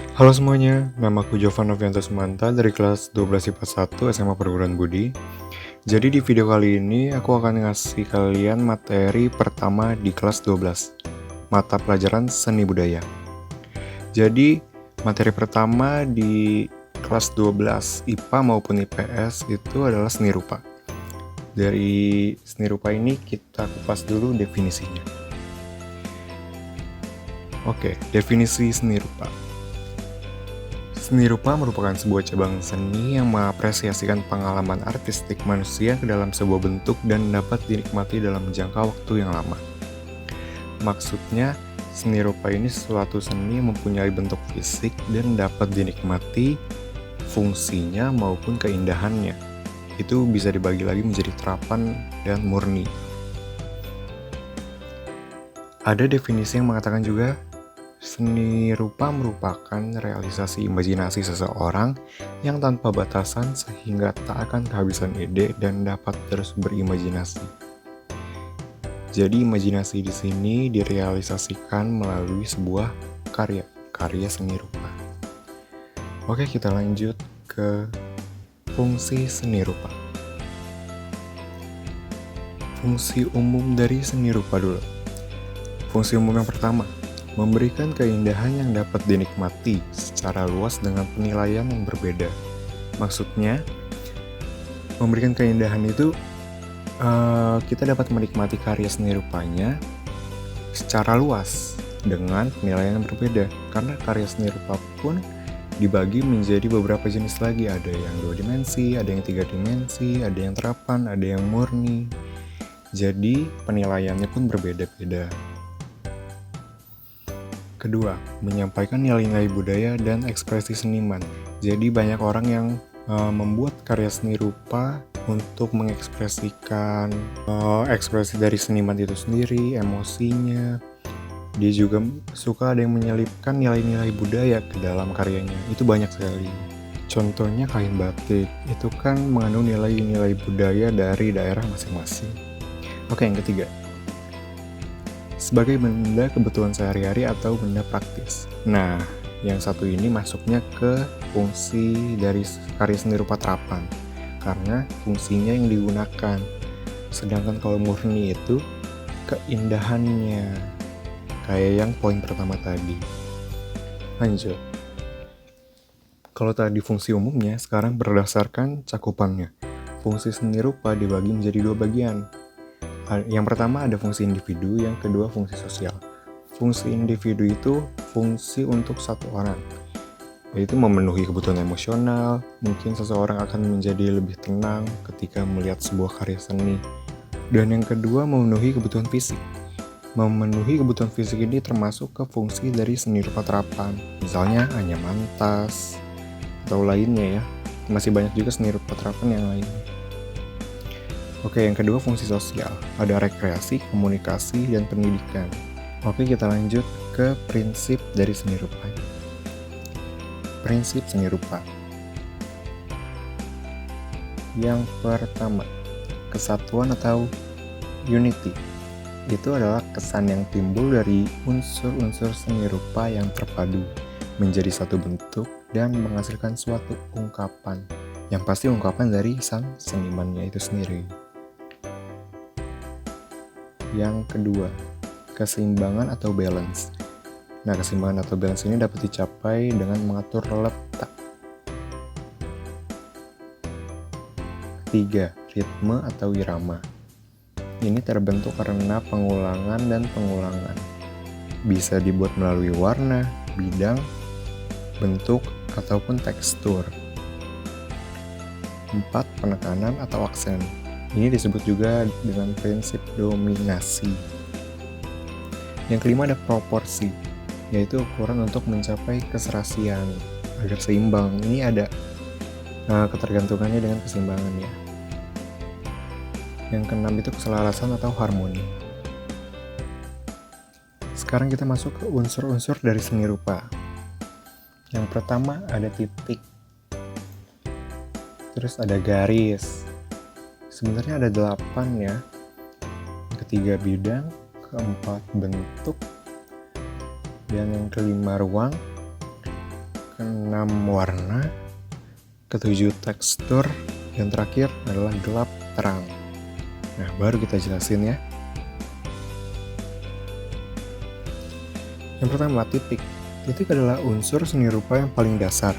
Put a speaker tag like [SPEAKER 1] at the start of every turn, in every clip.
[SPEAKER 1] Halo semuanya, namaku Jovan Novianto Sumanta dari kelas 12 IPA 1 SMA Perguruan Budi. Jadi di video kali ini aku akan ngasih kalian materi pertama di kelas 12, mata pelajaran seni budaya. Jadi materi pertama di kelas 12 IPA maupun IPS itu adalah seni rupa. Dari seni rupa ini kita kupas dulu definisinya. Oke, definisi seni rupa. Seni rupa merupakan sebuah cabang seni yang mengapresiasikan pengalaman artistik manusia ke dalam sebuah bentuk dan dapat dinikmati dalam jangka waktu yang lama. Maksudnya, seni rupa ini suatu seni yang mempunyai bentuk fisik dan dapat dinikmati fungsinya maupun keindahannya. Itu bisa dibagi lagi menjadi terapan dan murni. Ada definisi yang mengatakan juga, seni rupa merupakan realisasi imajinasi seseorang yang tanpa batasan sehingga tak akan kehabisan ide dan dapat terus berimajinasi. Jadi imajinasi di sini direalisasikan melalui sebuah karya seni rupa. Oke, kita lanjut ke fungsi seni rupa. Fungsi umum dari seni rupa dulu. Fungsi umum yang pertama, memberikan keindahan yang dapat dinikmati secara luas dengan penilaian yang berbeda. Maksudnya, memberikan keindahan itu kita dapat menikmati karya seni rupanya secara luas dengan penilaian yang berbeda. Karena karya seni rupa pun dibagi menjadi beberapa jenis lagi. Ada yang 2 dimensi, ada yang 3 dimensi, ada yang terapan, ada yang murni. Jadi penilaiannya pun berbeda-beda. Kedua, menyampaikan nilai-nilai budaya dan ekspresi seniman. Jadi banyak orang yang membuat karya seni rupa untuk mengekspresikan ekspresi dari seniman itu sendiri, emosinya. Dia juga suka ada yang menyelipkan nilai-nilai budaya ke dalam karyanya. Itu banyak sekali. Contohnya kain batik, itu kan mengandung nilai-nilai budaya dari daerah masing-masing. Oke, yang ketiga, sebagai benda kebutuhan sehari-hari atau benda praktis. Nah, yang satu ini masuknya ke fungsi dari karya seni rupa terapan, karena fungsinya yang digunakan. Sedangkan kalau murni itu keindahannya, kayak yang poin pertama tadi. Lanjut. Kalau tadi fungsi umumnya, sekarang berdasarkan cakupannya. Fungsi seni rupa dibagi menjadi 2 bagian. Yang pertama ada fungsi individu, yang kedua fungsi sosial. Fungsi individu itu fungsi untuk satu orang, yaitu memenuhi kebutuhan emosional. Mungkin seseorang akan menjadi lebih tenang ketika melihat sebuah karya seni. Dan yang kedua memenuhi kebutuhan fisik. Memenuhi kebutuhan fisik ini termasuk ke fungsi dari seni rupa terapan, misalnya anyaman tas atau lainnya ya. Masih banyak juga seni rupa terapan yang lainnya. Oke, yang kedua fungsi sosial. Ada rekreasi, komunikasi, dan pendidikan. Oke, kita lanjut ke prinsip dari seni rupa. Prinsip seni rupa. Yang pertama, kesatuan atau unity. Itu adalah kesan yang timbul dari unsur-unsur seni rupa yang terpadu menjadi satu bentuk dan menghasilkan suatu ungkapan. Yang pasti ungkapan dari sang senimannya itu sendiri. Yang kedua, keseimbangan atau balance. Nah, keseimbangan atau balance ini dapat dicapai dengan mengatur letak. Ketiga, ritme atau irama. Ini terbentuk karena pengulangan dan pengulangan. Bisa dibuat melalui warna, bidang, bentuk, ataupun tekstur. 4. Penekanan atau aksen. Ini disebut juga dengan prinsip dominasi. Yang kelima ada proporsi, yaitu ukuran untuk mencapai keserasian agar seimbang. Ini ada ketergantungannya dengan keseimbangan ya. Yang keenam itu keselarasan atau harmoni. Sekarang kita masuk ke unsur-unsur dari seni rupa. Yang pertama ada titik, terus ada garis. Sebenarnya ada 8 ya. Yang ketiga bidang, keempat bentuk, dan yang kelima ruang, keenam warna, ketujuh tekstur, yang terakhir adalah gelap terang. Nah, baru kita jelasin ya. Yang pertama, titik. Titik adalah unsur seni rupa yang paling dasar.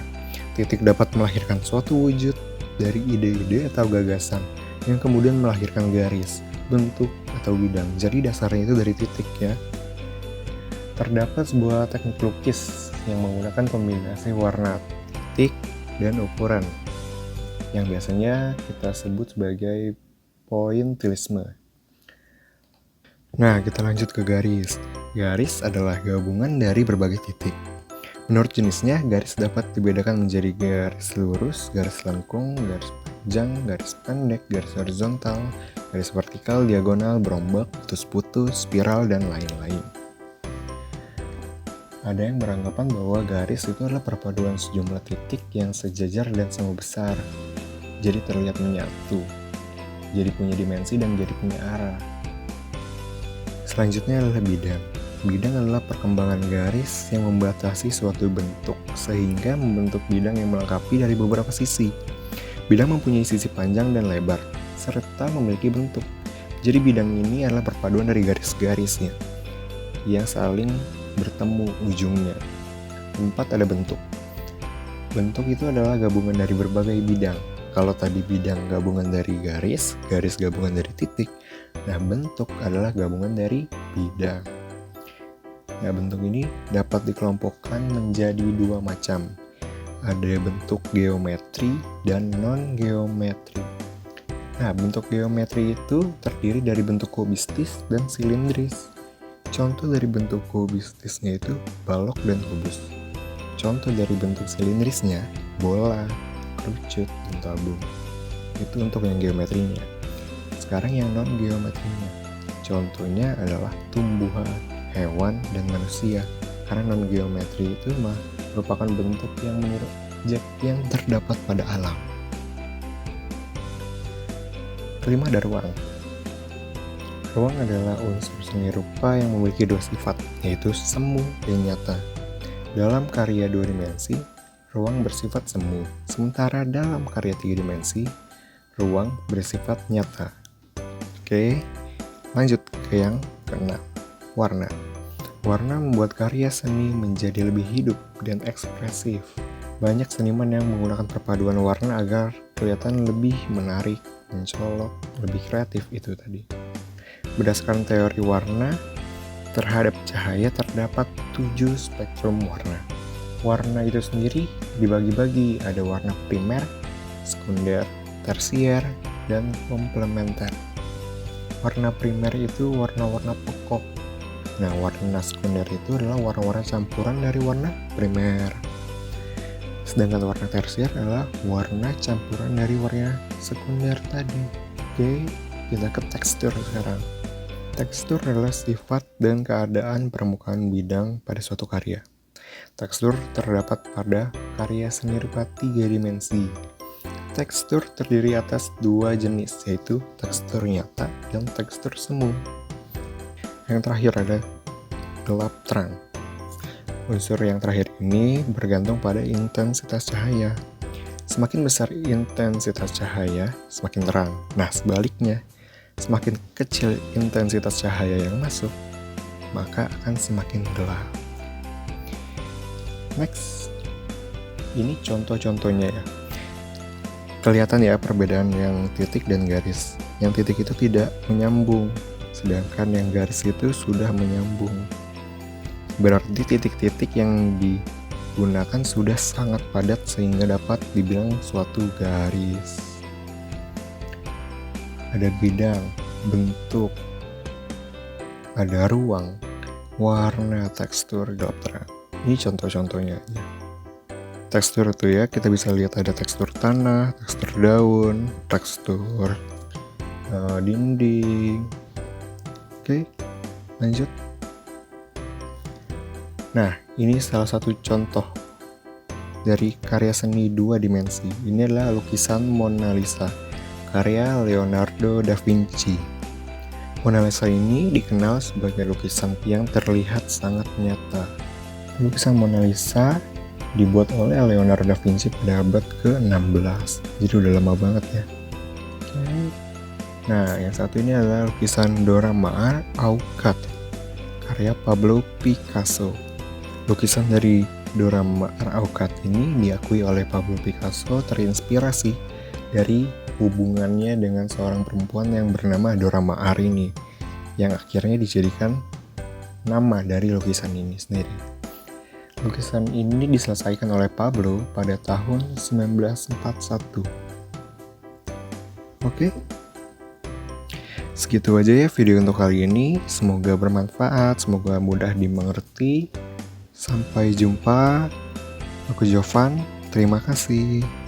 [SPEAKER 1] Titik dapat melahirkan suatu wujud dari ide-ide atau gagasan, yang kemudian melahirkan garis, bentuk, atau bidang. Jadi dasarnya itu dari titik ya. Terdapat sebuah teknik lukis yang menggunakan kombinasi warna, titik, dan ukuran, yang biasanya kita sebut sebagai pointillisme. Nah, kita lanjut ke garis. Garis adalah gabungan dari berbagai titik. Menurut jenisnya, garis dapat dibedakan menjadi garis lurus, garis lengkung, garis panjang, garis pendek, garis horizontal, garis vertikal, diagonal, berombak, putus-putus, spiral, dan lain-lain. Ada yang beranggapan bahwa garis itu adalah perpaduan sejumlah titik yang sejajar dan sama besar. Jadi terlihat menyatu, jadi punya dimensi dan jadi punya arah. Selanjutnya adalah bidang. Bidang adalah perkembangan garis yang membatasi suatu bentuk, sehingga membentuk bidang yang melengkapi dari beberapa sisi. Bidang mempunyai sisi panjang dan lebar, serta memiliki bentuk. Jadi bidang ini adalah perpaduan dari garis-garisnya, yang saling bertemu ujungnya. 4, ada bentuk. Bentuk itu adalah gabungan dari berbagai bidang. Kalau tadi bidang gabungan dari garis, garis gabungan dari titik. Nah, bentuk adalah gabungan dari bidang. Nah, bentuk ini dapat dikelompokkan menjadi 2 macam. Ada bentuk geometri dan non-geometri. Nah, bentuk geometri itu terdiri dari bentuk kubistis dan silindris. Contoh dari bentuk kubistisnya itu balok dan kubus. Contoh dari bentuk silindrisnya bola, kerucut, dan tabung. Itu untuk yang geometrinya. Sekarang yang non-geometrinya. Contohnya adalah tumbuhan, hewan, dan manusia. Karena non-geometri itu merupakan bentuk yang menurut yang terdapat pada alam. Kelima, ada ruang. Ruang adalah unsur seni rupa yang memiliki 2 sifat, yaitu semu dan nyata. Dalam karya 2 dimensi, ruang bersifat semu, sementara dalam karya 3 dimensi, ruang bersifat nyata. Oke, lanjut ke yang keenam, warna. Warna membuat karya seni menjadi lebih hidup dan ekspresif. Banyak seniman yang menggunakan perpaduan warna agar kelihatan lebih menarik, mencolok, lebih kreatif itu tadi. Berdasarkan teori warna, terhadap cahaya terdapat 7 spektrum warna. Warna itu sendiri dibagi-bagi, ada warna primer, sekunder, tersier, dan komplementer. Warna primer itu warna-warna pokok. Nah, warna sekunder itu adalah warna-warna campuran dari warna primer. Sedangkan warna tersier adalah warna campuran dari warna sekunder tadi. Oke, kita ke tekstur sekarang. Tekstur adalah sifat dan keadaan permukaan bidang pada suatu karya. Tekstur terdapat pada karya seni rupa 3 dimensi. Tekstur terdiri atas 2 jenis, yaitu tekstur nyata dan tekstur semu. Yang terakhir ada gelap terang. Unsur yang terakhir ini bergantung pada intensitas cahaya. Semakin besar intensitas cahaya, semakin terang. Nah, sebaliknya, semakin kecil intensitas cahaya yang masuk, maka akan semakin gelap. Next, ini contoh-contohnya ya. Kelihatan ya perbedaan yang titik dan garis. Yang titik itu tidak menyambung, sedangkan yang garis itu sudah menyambung. Berarti titik-titik yang digunakan sudah sangat padat sehingga dapat dibilang suatu garis. Ada bidang, bentuk, ada ruang, warna, tekstur, gelap terang. Ini contoh-contohnya aja. Tekstur itu ya, kita bisa lihat ada tekstur tanah, tekstur daun, tekstur dinding. Oke, lanjut. Nah, ini salah satu contoh dari karya seni 2 dimensi. Ini adalah lukisan Mona Lisa, karya Leonardo da Vinci. Mona Lisa ini dikenal sebagai lukisan yang terlihat sangat nyata. Lukisan Mona Lisa dibuat oleh Leonardo da Vinci pada abad ke-16. Jadi udah lama banget ya. Nah, yang satu ini adalah lukisan Dora Maar Aukat karya Pablo Picasso. Lukisan dari Dora Maar Aukat ini diakui oleh Pablo Picasso terinspirasi dari hubungannya dengan seorang perempuan yang bernama Dora Maar ini, yang akhirnya dijadikan nama dari lukisan ini sendiri. Lukisan ini diselesaikan oleh Pablo pada tahun 1941. Oke, segitu aja ya video untuk kali ini. Semoga bermanfaat, semoga mudah dimengerti. Sampai jumpa. Aku Jovan, terima kasih.